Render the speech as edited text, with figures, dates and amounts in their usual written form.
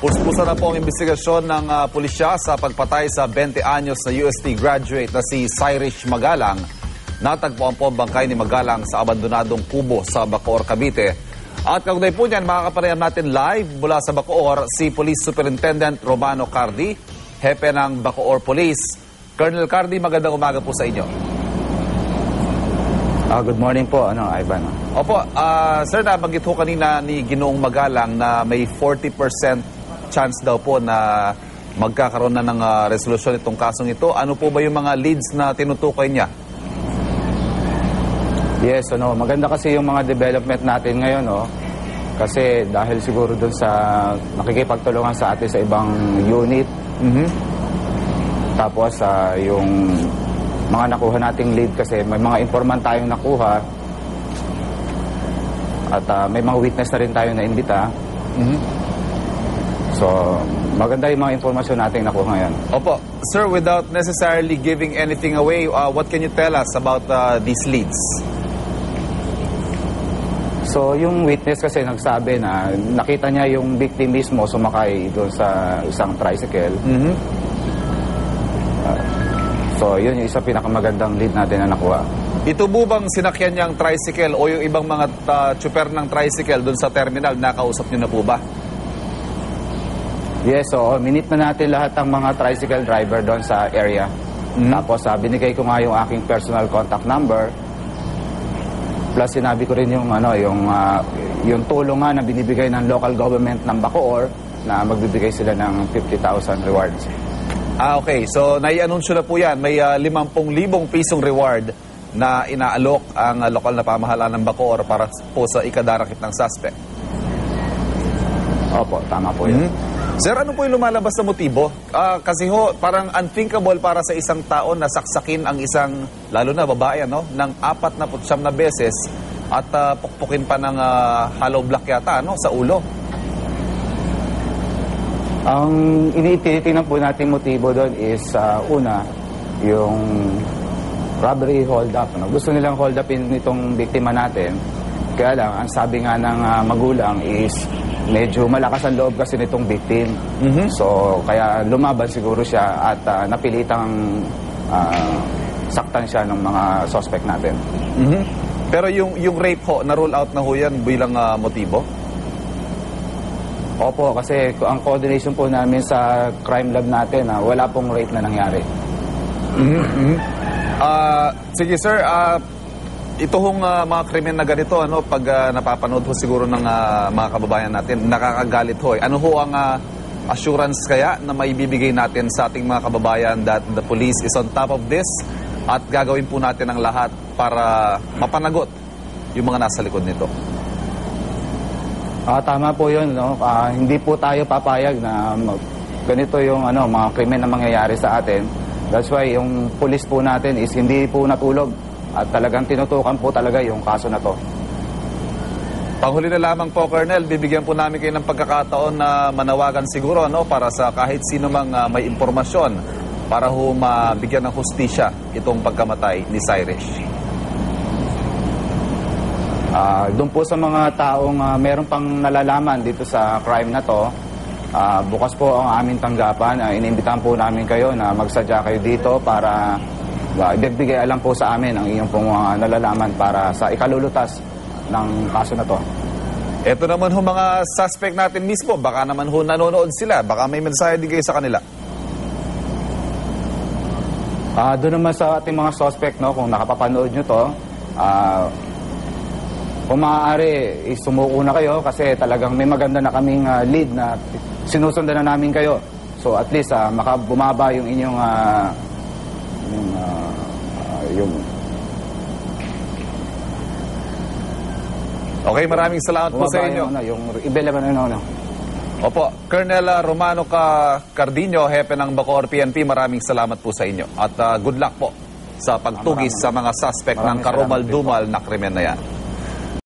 Puspusan na po ang investigasyon ng pulisya sa pagpatay sa 20 anyos na UST graduate na si Cyrich Magalang. Natagpuan po ang bangkay ni Magalang sa abandonadong kubo sa Bacoor, Cavite. At kaugnay po niyan, makakapanayam natin live mula sa Bacoor si Police Superintendent Romano Cardi, hepe ng Bacoor Police. Colonel Cardi, magandang umaga po sa inyo. Good morning po, Ivan. Opo, sir, nabanggit ho kanina ni Ginoong Magalang na may 40% chance daw po na magkakaroon na ng resolusyon itong kasong ito. Ano po ba yung mga leads na tinutukoy niya? Yes, maganda kasi yung mga development natin ngayon, kasi dahil siguro dun sa nakikipagtulungan sa atin sa ibang unit. Tapos yung mga nakuha nating lead kasi may mga informant tayong nakuha at may mga witness na rin tayo na imbita. So, maganda yung mga informasyon natin nakuha ngayon. Opo. Sir, without necessarily giving anything away, what can you tell us about these leads? So, yung witness kasi nagsabi na nakita niya yung victim mismo sumakay doon sa isang tricycle. So, yun yung isa pinakamagandang lead natin na nakuha. Ito po bang sinakyan niyang tricycle o yung ibang mga tsuper ng tricycle doon sa terminal, nakausap niyo na po ba? Yes, so minute na natin lahat ng mga tricycle driver doon sa area. Tapos binigay ko nga yung aking personal contact number. Plus sinabi ko rin yung yung tulong nga na binibigay ng local government ng Bacoor na magbibigay sila ng 50,000 rewards. Okay. So, nai-anunsyo na po yan. May 50,000 pisong reward na inaalok ang lokal na pamahalaan ng Bacoor para po sa ikadarakit ng suspect. Opo, tama po yun. Sir, ano po yung lumalabas na motibo? Kasi ho, parang unthinkable para sa isang tao na saksakin ang isang, lalo na babae, ng 49 na beses at pukpukin pa ng hollow block yata, sa ulo. Ang tinitingnan po natin motibo doon is, una, yung robbery hold-up. Gusto nilang hold-upin itong biktima natin. Kaya lang, ang sabi nga ng magulang is, medyo malakas ang loob kasi nitong victim. So, kaya lumaban siguro siya at napilitang saktan siya ng mga suspect natin. Pero yung rape ho, na-rule out na ho yan bilang motibo? Opo, kasi ang coordination po namin sa crime lab natin, wala pong rape na nangyari. Sige sir, ito hong mga krimen na ganito, pag napapanood ho siguro ng mga kababayan natin, nakakagalit ho. Ano ho ang assurance kaya na maibibigay natin sa ating mga kababayan that the police is on top of this at gagawin po natin ang lahat para mapanagot yung mga nasa likod nito? Tama po yun. Hindi po tayo papayag na ganito yung mga krimen na mangyayari sa atin. That's why yung police po natin is hindi po natulog. At talagang tinutukan po talaga yung kaso na to. Panghuli na lamang po, Colonel, bibigyan po namin kayo ng pagkakataon na manawagan siguro para sa kahit sino mang may impormasyon para ho mabigyan ng hustisya itong pagkamatay ni Cyrich. Doon po sa mga taong meron pang nalalaman dito sa crime na to, bukas po ang aming tanggapan. Inimbitahan po namin kayo na magsadya kayo dito para ibigay alam po sa amin ang inyong pong nalalaman para sa ikalulutas ng kaso na to. Ito naman ho mga suspect natin mismo. Baka naman ho nanonood sila. Baka may mensahe din kayo sa kanila. Doon naman sa ating mga suspect, kung nakapapanood nyo to, kung maaari, sumuko na kayo kasi talagang may maganda na kaming lead na sinusundan na namin kayo. So at least makabumaba yung inyong Okay, maraming salamat po sa inyo. Yung ibeleban Opo, Colonel Romano Cardino, hepe ng Bacoor PNP, maraming salamat po sa inyo. At good luck po sa pagtugis sa mga suspect ng karumal-dumal na krimen na yan.